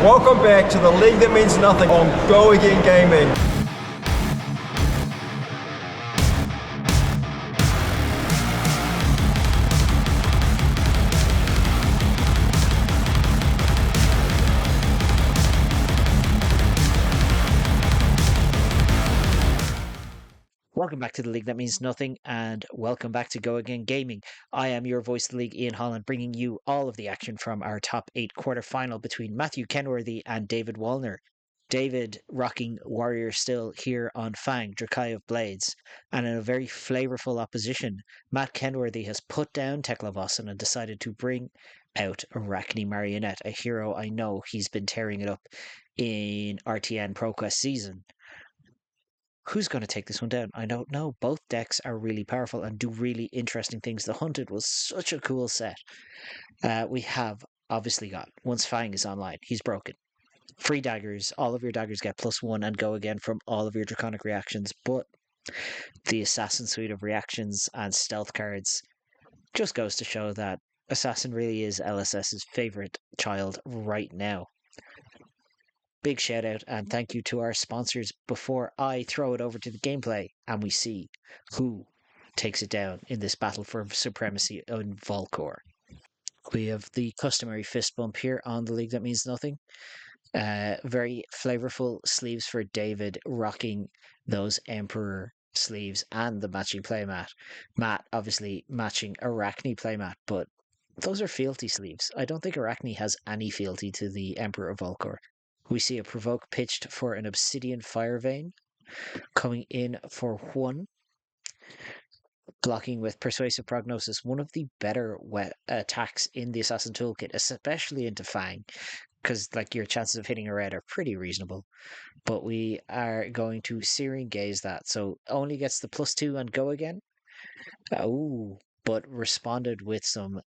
Welcome back to the league that means nothing on Go Again Gaming. Welcome back to the League That Means Nothing, and welcome back to Go Again Gaming. I am your voice of the league, Ian Holland, bringing you all of the action from our top 8 quarter-final between Matthew Kenworthy and David Wallner. David rocking Warrior still here on Fang, Drakai of Blades, and in a very flavourful opposition, Matt Kenworthy has put down Teklavos and decided to bring out Arachne Marionette, a hero I know he's been tearing it up in RTN ProQuest season. Who's going to take this one down? I don't know. Both decks are really powerful and do really interesting things. The Hunted was such a cool set. We have obviously got, once Fang is online, he's broken. Free daggers. All of your daggers get +1 and go again from all of your draconic reactions. But the Assassin suite of reactions and stealth cards just goes to show that Assassin really is LSS's favourite child right now. Big shout out and thank you to our sponsors before I throw it over to the gameplay and we see who takes it down in this battle for supremacy in Volcor. We have the customary fist bump here on the League That Means Nothing. Very flavorful sleeves for David, rocking those Emperor sleeves and the matching playmat. Matt obviously matching Arachne playmat, but those are fealty sleeves. I don't think Arachne has any fealty to the Emperor of Volcor. We see a provoke pitched for an Obsidian Fire Vein, coming in for 1, blocking with Persuasive Prognosis, one of the better attacks in the Assassin Toolkit, especially into Fang, because like your chances of hitting a red are pretty reasonable. But we are going to Searing Gaze that, so only gets the +2 and go again. But responded with some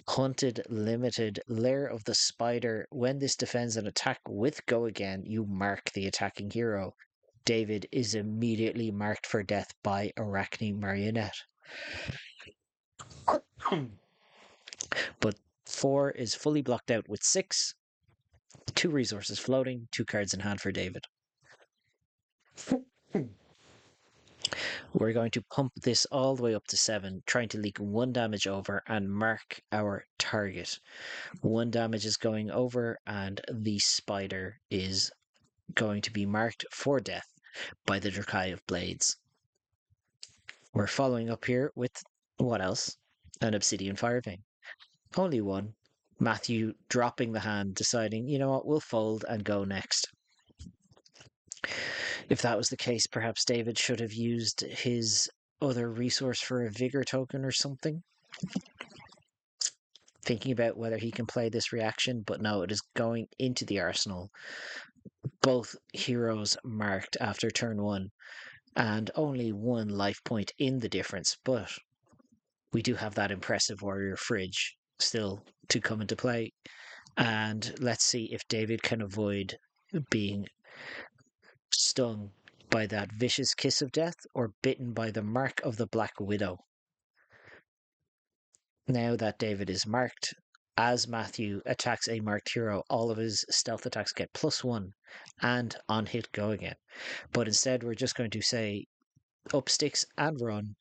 Hunted limited Lair of the Spider. When this defends an attack with go again, you mark the attacking hero. David is immediately marked for death by Arachne Marionette. But 4 is fully blocked out with 6. 2 resources floating, 2 cards in hand for David. We're going to pump this all the way up to 7, trying to leak 1 damage over and mark our target. 1 damage is going over, and the spider is going to be marked for death by the Drakai of Blades. We're following up here with, what else? An Obsidian Fire Vein. Only 1. Matthew dropping the hand, deciding, you know what, we'll fold and go next. If that was the case, perhaps David should have used his other resource for a Vigor token or something. Thinking about whether he can play this reaction, but no, it is going into the arsenal. Both heroes marked after turn 1, and only 1 life point in the difference, but we do have that impressive Warrior Fridge still to come into play. And let's see if David can avoid being stung by that vicious kiss of death or bitten by the mark of the Black Widow. Now that David is marked, as Matthew attacks a marked hero, all of his stealth attacks get +1 and on hit go again. But instead we're just going to say up sticks and run,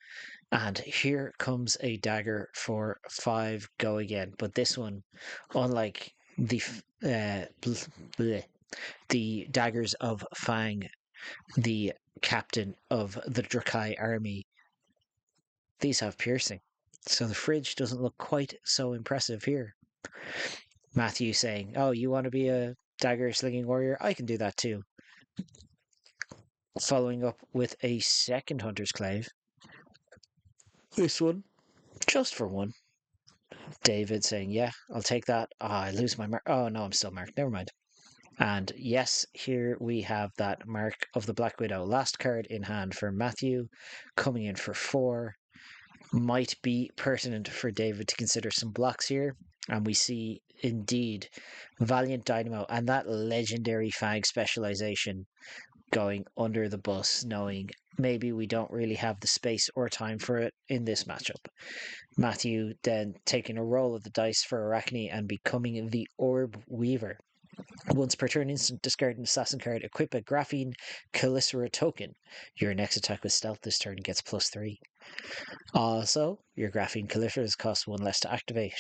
and here comes a dagger for 5 go again. But this one, unlike the daggers of Fang, the captain of the Drakai army, these have piercing. So the fridge doesn't look quite so impressive here. Matthew saying, oh, you want to be a dagger slinging warrior? I can do that too. Following up with a second Hunter's Clave. This one, just for 1. David saying, yeah, I'll take that. I lose my mark. Oh, no, I'm still marked. Never mind. And yes, here we have that mark of the Black Widow. Last card in hand for Matthew, coming in for 4. Might be pertinent for David to consider some blocks here. And we see, indeed, Valiant Dynamo and that legendary Fang specialization going under the bus, knowing maybe we don't really have the space or time for it in this matchup. Matthew then taking a roll of the dice for Arachne and becoming the Orb Weaver. Once per turn, instant discard an assassin card, equip a graphene Calicera token. Your next attack with stealth this turn gets +3. Also, your graphene Caliceras cost 1 less to activate.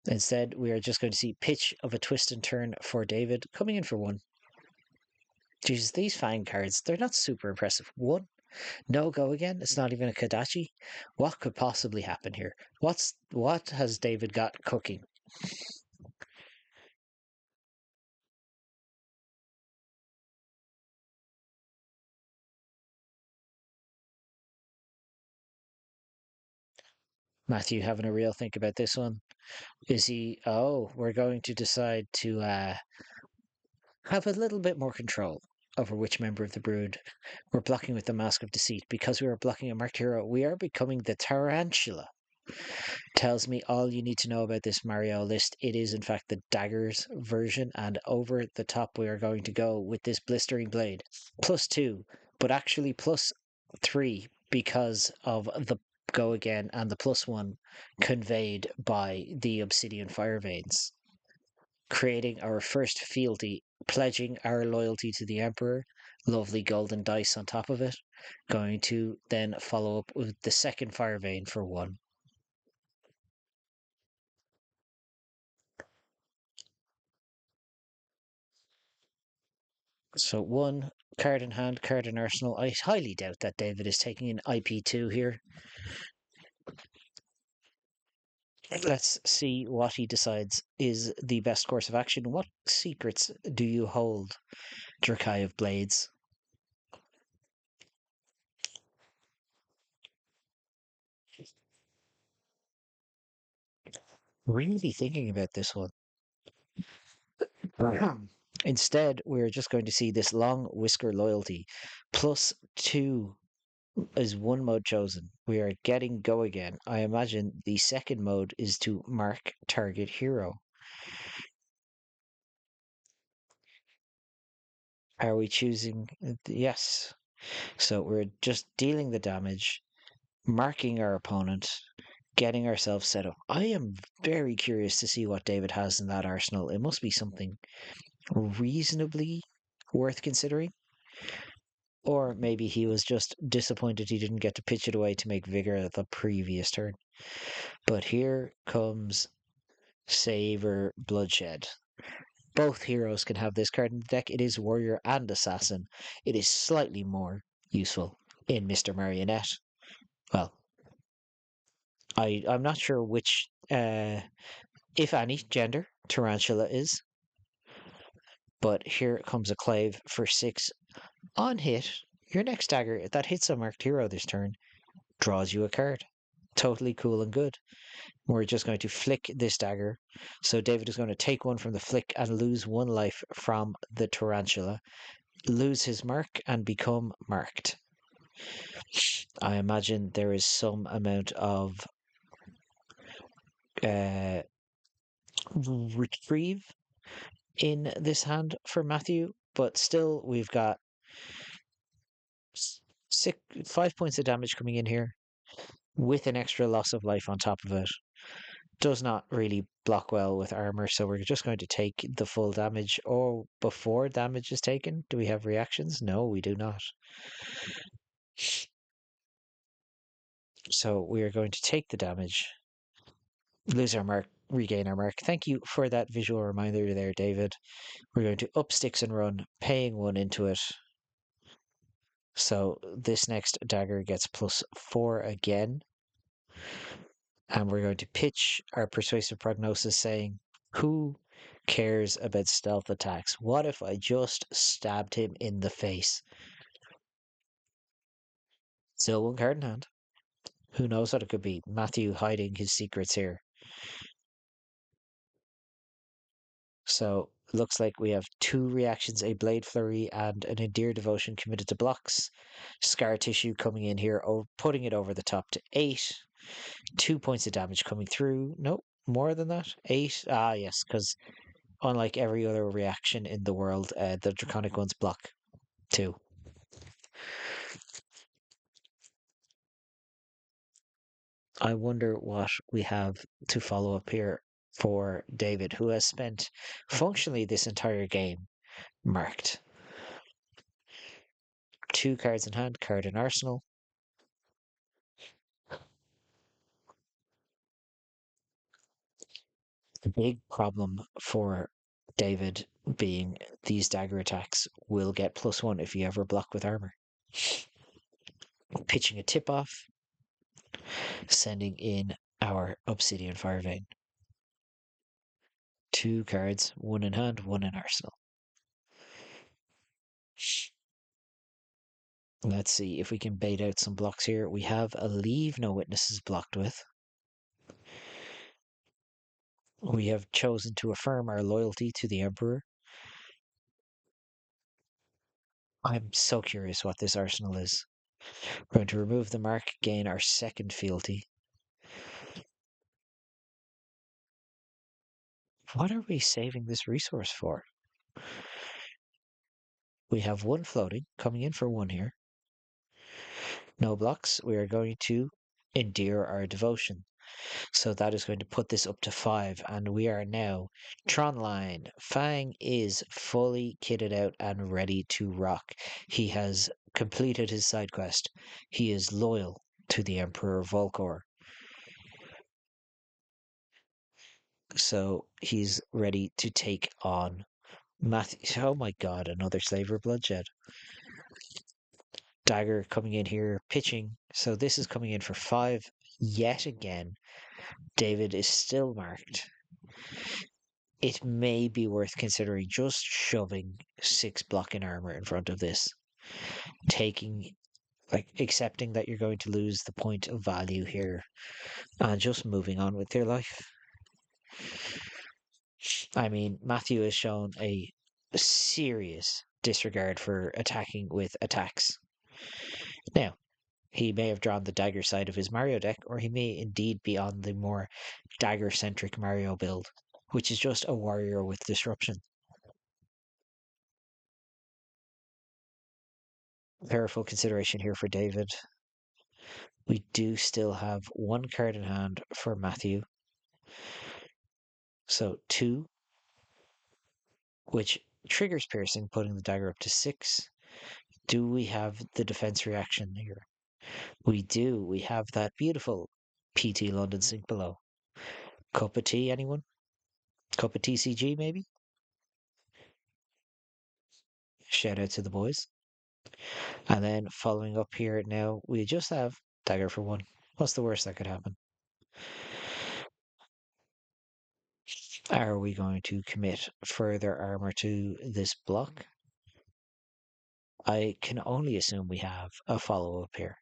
Instead, we are just going to see pitch of a twist and turn for David, coming in for 1. Jesus, these Fang cards, they're not super impressive. 1. No go again? It's not even a Kadachi? What could possibly happen here? What has David got cooking? Matthew having a real think about this one. Is he, oh, we're going to decide to have a little bit more control over which member of the brood we're blocking with the Mask of Deceit. Because we are blocking a marked hero, we are becoming the Tarantula. Tells me all you need to know about this Mario list. It is, in fact, the daggers version, and over the top, we are going to go with this blistering blade. +2, but actually +3 because of the go again and the +1 conveyed by the obsidian fire veins, creating our first fealty, pledging our loyalty to the Emperor. Lovely golden dice on top of it. Going to then follow up with the second fire vein for 1. So 1 card in hand, card in arsenal. I highly doubt that David is taking an IP2 here. Let's see what he decides is the best course of action. What secrets do you hold, Drakai of Blades? Really thinking about this one. Instead, we're just going to see this long whisker loyalty. +2 is 1 mode chosen. We are getting go again. I imagine the second mode is to mark target hero. Are we choosing? Yes. So we're just dealing the damage, marking our opponent, getting ourselves set up. I am very curious to see what David has in that arsenal. It must be something reasonably worth considering. Or maybe he was just disappointed he didn't get to pitch it away to make Vigor the previous turn. But here comes Savor Bloodshed. Both heroes can have this card in the deck. It is Warrior and Assassin. It is slightly more useful in Mr. Marionette. Well, I'm not sure which, if any, gender Tarantula is. But here comes a Clave for 6. On hit, your next dagger that hits a marked hero this turn draws you a card. Totally cool and good. We're just going to flick this dagger. So David is going to take 1 from the flick and lose 1 life from the Tarantula. Lose his mark and become marked. I imagine there is some amount of uh, retrieve in this hand for Matthew, but still we've got 5 points of damage coming in here with an extra loss of life on top of it. Does not really block well with armor, so we're just going to take the full damage. Or before damage is taken, do we have reactions? No, we do not. So we are going to take the damage, lose our mark, regain our mark. Thank you for that visual reminder there, David. We're going to up sticks and run, paying 1 into it. So this next dagger gets +4 again. And we're going to pitch our persuasive prognosis saying, who cares about stealth attacks? What if I just stabbed him in the face? Still 1 card in hand. Who knows what it could be? Matthew hiding his secrets here. So looks like we have 2 reactions, a Blade Flurry and an Endear Devotion committed to blocks. Scar Tissue coming in here, putting it over the top to 8. 2 points of damage coming through. Nope, more than that. 8. Ah, yes, because unlike every other reaction in the world, the Draconic ones block 2. I wonder what we have to follow up here. for David, who has spent functionally this entire game marked. 2 cards in hand, card in arsenal. The big problem for David being these dagger attacks will get +1 if you ever block with armor. Pitching a tip off, sending in our Obsidian Fire Vein. 2 cards, 1 in hand, 1 in arsenal. Let's see if we can bait out some blocks here. We have a Leave No Witnesses blocked with. We have chosen to affirm our loyalty to the Emperor. I'm so curious what this arsenal is. We're going to remove the mark, gain our second fealty. What are we saving this resource for? We have 1 floating, coming in for 1 here. No blocks. We are going to endear our devotion. So that is going to put this up to 5, and we are now Tron line. Fang is fully kitted out and ready to rock. He has completed his side quest. He is loyal to the Emperor Volkor. So he's ready to take on Matthew. Oh my god, another Slaver bloodshed. Dagger coming in here, pitching. So this is coming in for 5 yet again. David is still marked. It may be worth considering just shoving 6 blocking armor in front of this. Accepting that you're going to lose the point of value here and just moving on with your life. I mean, Matthew has shown a serious disregard for attacking with attacks. Now, he may have drawn the dagger side of his Mario deck, or he may indeed be on the more dagger-centric Mario build, which is just a warrior with disruption. Careful consideration here for David. We do still have 1 card in hand for Matthew. So 2, which triggers piercing, putting the dagger up to 6. Do we have the defense reaction here? We do. We have that beautiful PT London Sink Below. Cup of tea, anyone? Cup of TCG, maybe? Shout out to the boys. And then following up here now, we just have dagger for 1. What's the worst that could happen? Are we going to commit further armor to this block? I can only assume we have a follow-up here.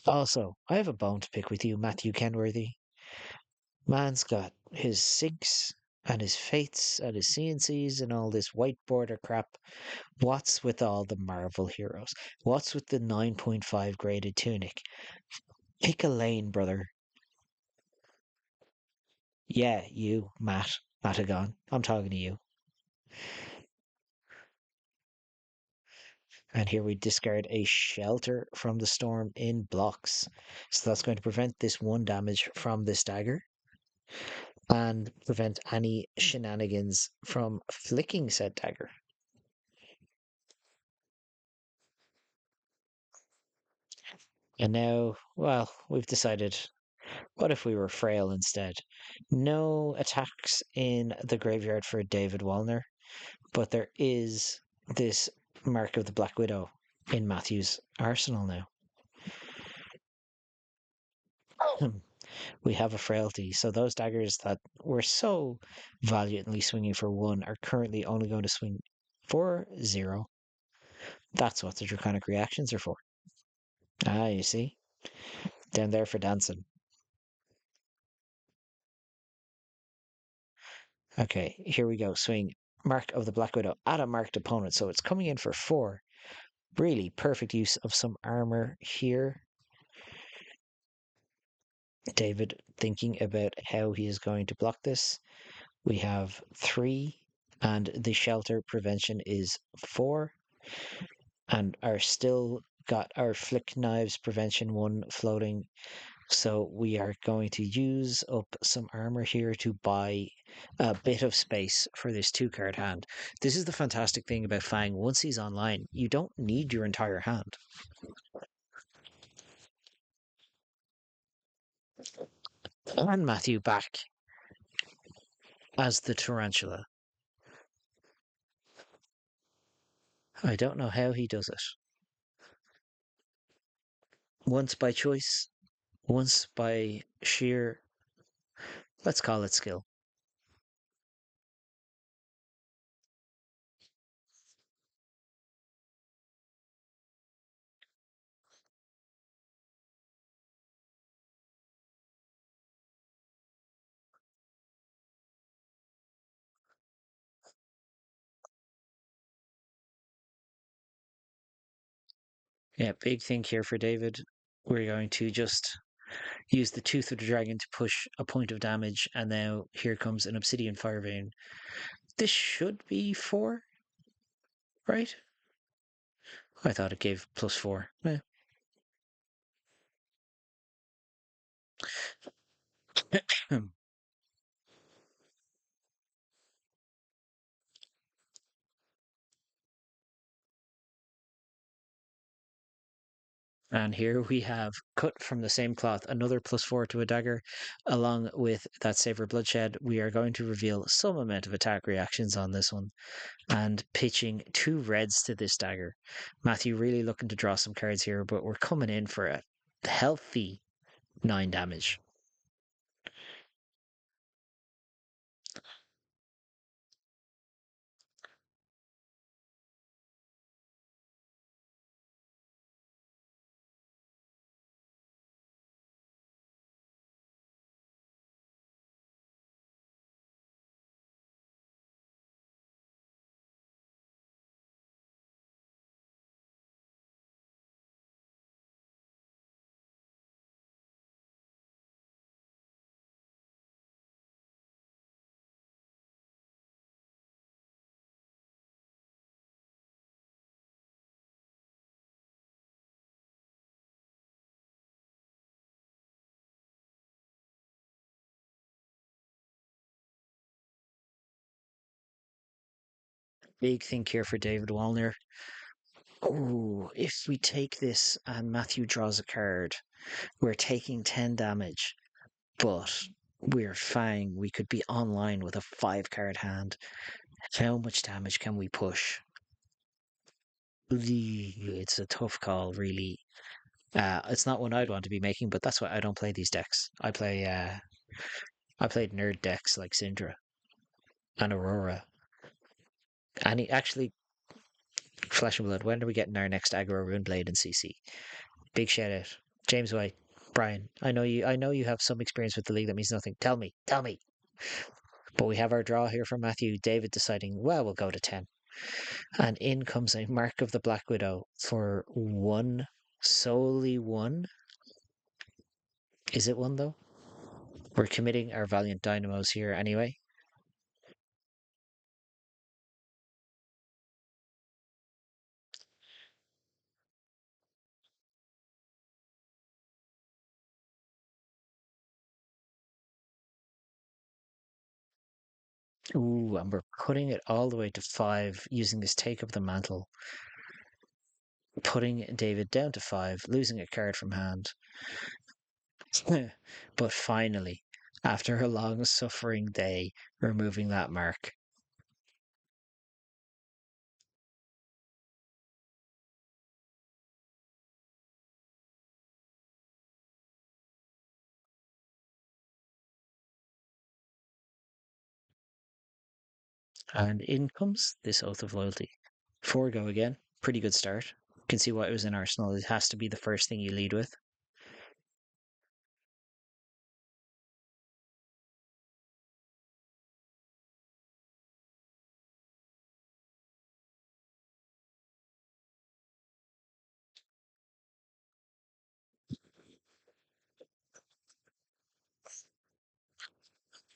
Also, I have a bone to pick with you, Matthew Kenworthy. Man's got his sinks and his fates and his CNCs and all this white border crap. What's with all the Marvel heroes? What's with the 9.5 graded tunic? Pick a lane, brother. Yeah, you, Matagon. I'm talking to you. And here we discard a Shelter from the Storm in blocks. So that's going to prevent this 1 damage from this dagger. And prevent any shenanigans from flicking said dagger. And now, well, we've decided, what if we were frail instead? No attacks in the graveyard for David Wallner, but there is this Mark of the Black Widow in Matthew's arsenal now. We have a frailty, so those daggers that were so valiantly swinging for 1 are currently only going to swing for 0. That's what the draconic reactions are for. Ah, you see? Down there for dancing. Okay, here we go. Swing Mark of the Black Widow at a marked opponent, so it's coming in for 4. Really perfect use of some armor here. David thinking about how he is going to block this. We have 3, and the shelter prevention is 4, and are still got our flick knives prevention one floating. So we are going to use up some armor here to buy a bit of space for this 2 card hand. This is the fantastic thing about Fang. Once he's online, you don't need your entire hand. And Matthew back as the tarantula. I don't know how he does it. Once by choice, once by sheer, let's call it skill. Yeah, big thing here for David. We're going to just use the Tooth of the Dragon to push a point of damage, and now here comes an Obsidian Fire Vein. This should be 4, right? I thought it gave +4. Yeah. And here we have cut from the same cloth another +4 to a dagger, along with that Saver Bloodshed. We are going to reveal some amount of attack reactions on this one, and pitching 2 reds to this dagger. Matthew really looking to draw some cards here, but we're coming in for a healthy 9 damage. Big thing here for David Wallner. Oh, if we take this and Matthew draws a card, we're taking 10 damage, but we're Fang. We could be online with a 5-card hand. How much damage can we push? It's a tough call, really. It's not one I'd want to be making, but that's why I don't play these decks. I played nerd decks like Syndra and Aurora. And actually, Flesh and Blood. When are we getting our next aggro Runeblade in CC? Big shout out, James White, Brian. I know you. I know you have some experience with the league. That means nothing. Tell me. Tell me. But we have our draw here from Matthew. David deciding, well, we'll go to 10. And in comes a Mark of the Black Widow for 1, solely 1. Is it 1 though? We're committing our Valiant Dynamos here anyway. Ooh, and we're putting it all the way to 5 using this Take of the Mantle. Putting David down to 5, losing a card from hand. But finally, after a long suffering day, removing that mark. And in comes this Oath of Loyalty. 4 go again. Pretty good start. Can see why it was in Arsenal. It has to be the first thing you lead with.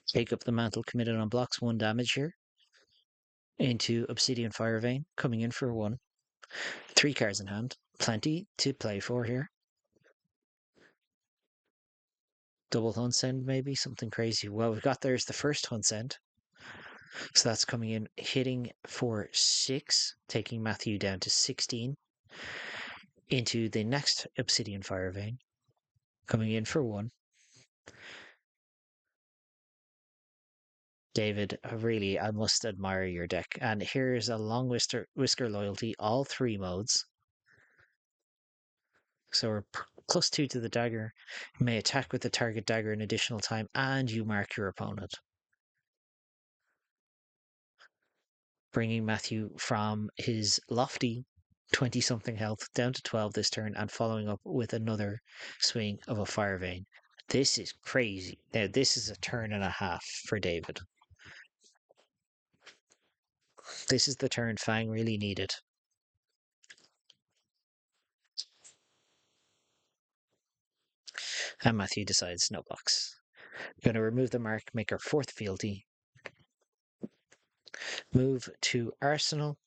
Take up the mantle, committed on blocks, 1 damage here. Into Obsidian Fire Vein, coming in for 1. 3 cards in hand. plenty to play for here. Double hunt send, maybe something crazy. Well, we've got there's the first hunt send. So that's coming in, hitting for 6, taking Matthew down to 16. Into the next Obsidian Fire Vein, coming in for 1. David, really, I must admire your deck. And here's a long whisker loyalty, all 3 modes. So we're +2 to the dagger. You may attack with the target dagger an additional time, and you mark your opponent. Bringing Matthew from his lofty 20-something health down to 12 this turn, and following up with another swing of a Fire Vein. This is crazy. Now, this is a turn and a half for David. This is the turn Fang really needed. And Matthew decides no box. Going to remove the mark, make our 4th fealty. Move to Arsenal.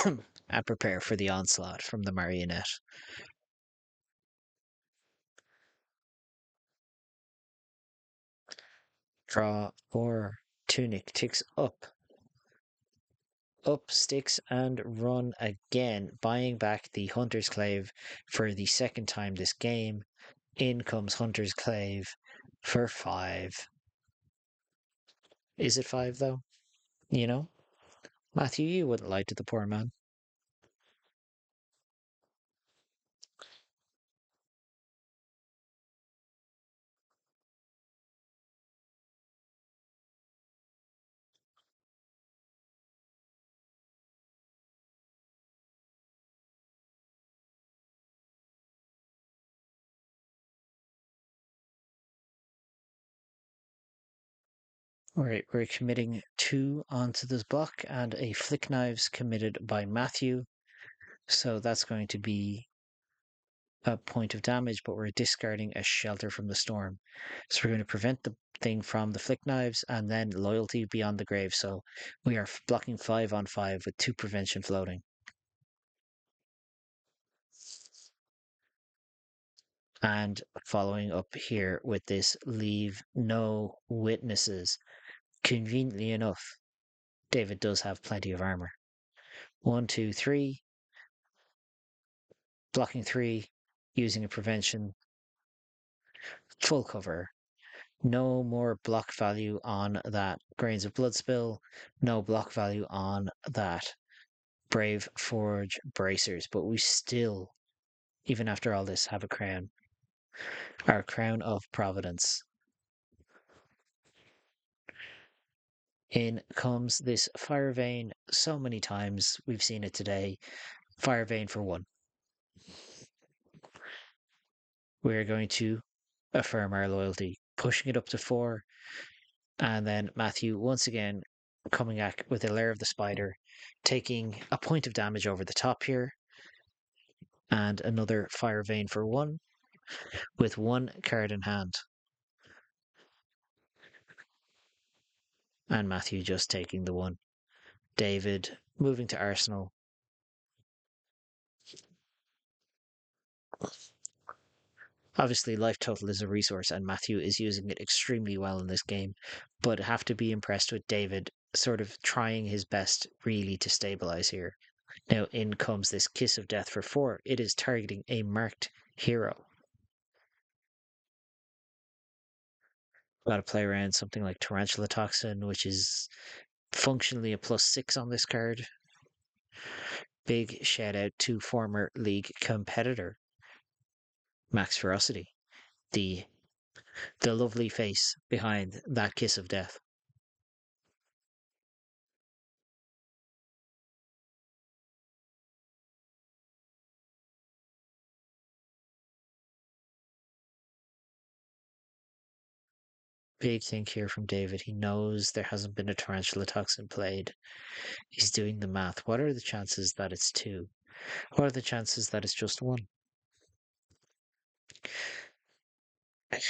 And prepare for the onslaught from the marionette. Draw 4. Tunic ticks up. Up sticks and run again, buying back the Hunter's Clave for the 2nd time this game. In comes Hunter's Clave for 5. Is it 5 though? You know? Matthew, you wouldn't lie to the poor man. Alright, we're committing 2 onto this block, and a Flick Knives committed by Matthew. So that's going to be a point of damage, but we're discarding a Shelter from the Storm. So we're going to prevent the thing from the Flick Knives, and then Loyalty Beyond the Grave. So we are blocking 5 on 5 with 2 prevention floating. And following up here with this Leave No Witnesses. Conveniently enough, David does have plenty of armor. 1, 2, 3. Blocking 3, using a prevention. Full cover. No more block value on that Grains of Blood spill. No block value on that Brave Forge Bracers. But we still, even after all this, have a crown. Our Crown of Providence. In comes this Fire Vein. So many times we've seen it today. Fire Vein for 1. We're going to affirm our loyalty, pushing it up to 4. And then Matthew, once again, coming back with a Lair of the Spider, taking a point of damage over the top here. And another Fire Vein for 1, with 1 card in hand. And Matthew just taking the 1. David moving to Arsenal. Obviously, life total is a resource, and Matthew is using it extremely well in this game. But have to be impressed with David sort of trying his best really to stabilize here. Now in comes this Kiss of Death for 4. It is targeting a marked hero. Got to play around something like Tarantula Toxin, which is functionally a +6 on this card. Big shout out to former league competitor Max Ferocity, the lovely face behind that Kiss of Death. Big think here from David. He knows there hasn't been a Tarantula Toxin played. He's doing the math. What are the chances that it's 2? What are the chances that it's just 1?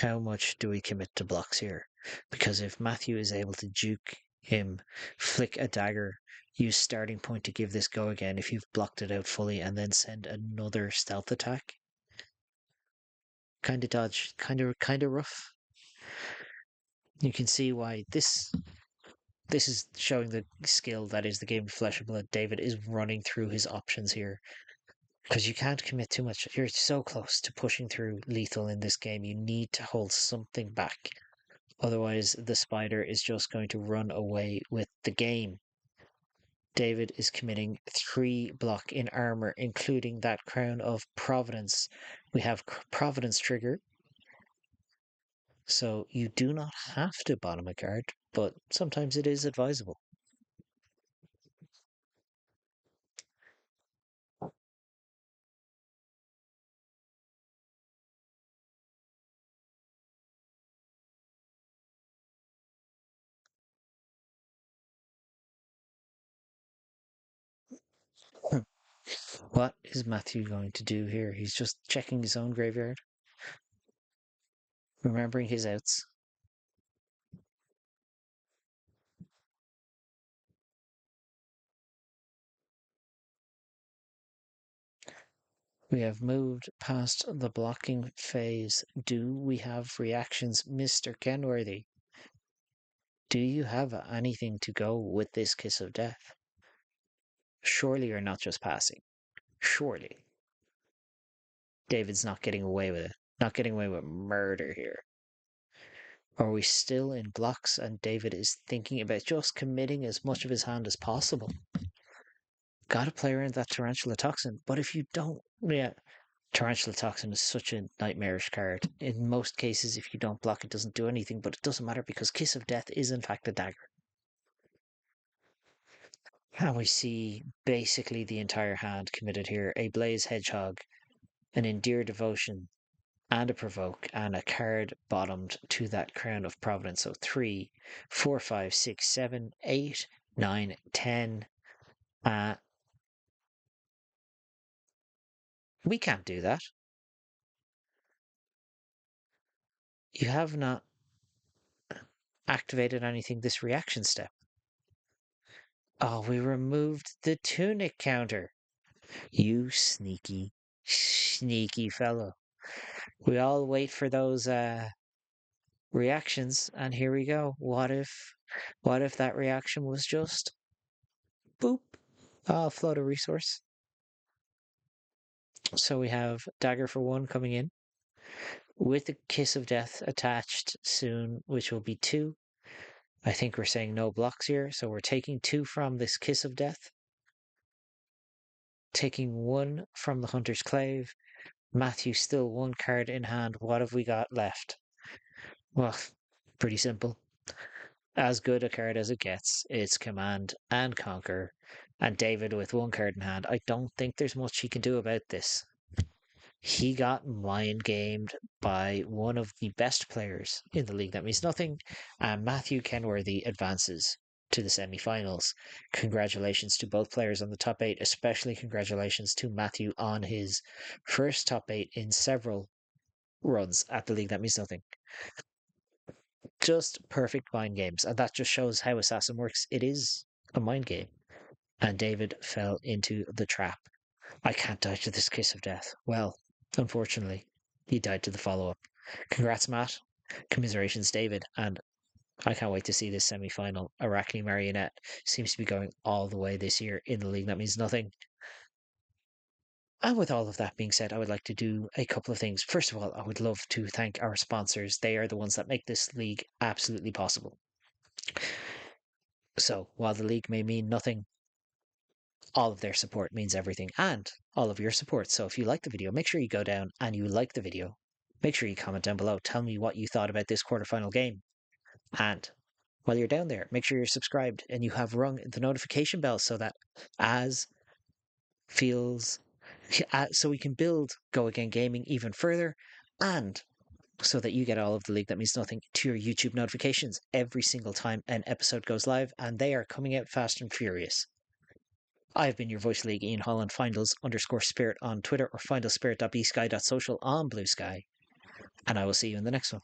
How much do we commit to blocks here? Because if Matthew is able to juke him flick a dagger, use starting point to give this go again if you've blocked it out fully, and then send another stealth attack. Kind of dodge, kind of rough. You can see why this is showing the skill that is the game of Flesh and Blood. David is running through his options here because you can't commit too much. You're so close to pushing through lethal in this game. You need to hold something back. Otherwise, the spider is just going to run away with the game. David is committing 3 block in armor, including that Crown of Providence. We have Providence trigger. So you do not have to bottom a card, but sometimes it is advisable. What is Matthew going to do here? He's just checking his own graveyard, remembering his outs. We have moved past the blocking phase. Do we have reactions, Mr. Kenworthy? Do you have anything to go with this kiss of death? Surely you're not just passing. Surely. David's not getting away with it. Not getting away with murder here. Are we still in blocks and David is thinking about just committing as much of his hand as possible? Got to play around that Tarantula Toxin, but if you don't, yeah, Tarantula Toxin is such a nightmarish card. In most cases, if you don't block, it doesn't do anything, but it doesn't matter because Kiss of Death is in fact a dagger. And we see basically the entire hand committed here. A Blaze Hedgehog, an Endear Devotion, and a Provoke, and a card bottomed to that Crown of Providence. So 3, 4, 5, 6, 7, 8, 9, 10. We can't do that. You have not activated anything this reaction step. Oh, we removed the tunic counter. You sneaky, sneaky fellow. We all wait for those reactions, and here we go. What if that reaction was just boop? Float a resource. So we have Dagger for 1 coming in with the Kiss of Death attached soon, which will be 2. I think we're saying no blocks here, so we're taking 2 from this Kiss of Death. Taking 1 from the Hunter's Clave. Matthew still 1 card in hand. What have we got left? Well, pretty simple. As good a card as it gets. It's Command and Conquer. And David with 1 card in hand. I don't think there's much he can do about this. He got mind gamed by one of the best players in the league. That means nothing. And Matthew Kenworthy advances to the semi-finals. Congratulations to both players on the top 8, especially congratulations to Matthew on his first top 8 in several runs at the league. That means nothing. Just perfect mind games, and that just shows how Assassin works. It is a mind game. And David fell into the trap. I can't die to this Kiss of Death. Well, unfortunately, he died to the follow-up. Congrats, Matt. Commiserations, David. And I can't wait to see this semi-final. Arachne Marionette seems to be going all the way this year in the league. That means nothing. And with all of that being said, I would like to do a couple of things. First of all, I would love to thank our sponsors. They are the ones that make this league absolutely possible. So, while the league may mean nothing, all of their support means everything, and all of your support. So if you like the video, make sure you go down and you like the video. Make sure you comment down below. Tell me what you thought about this quarterfinal game. And while you're down there, make sure you're subscribed and you have rung the notification bell so that so we can build Go Again Gaming even further, and so that you get all of the league that means nothing to your YouTube notifications every single time an episode goes live, and they are coming out fast and furious. I've been your voice league, Ian Holland, Findles_spirit on Twitter or findlespirit.bsky.social on Blue Sky. And I will see you in the next one.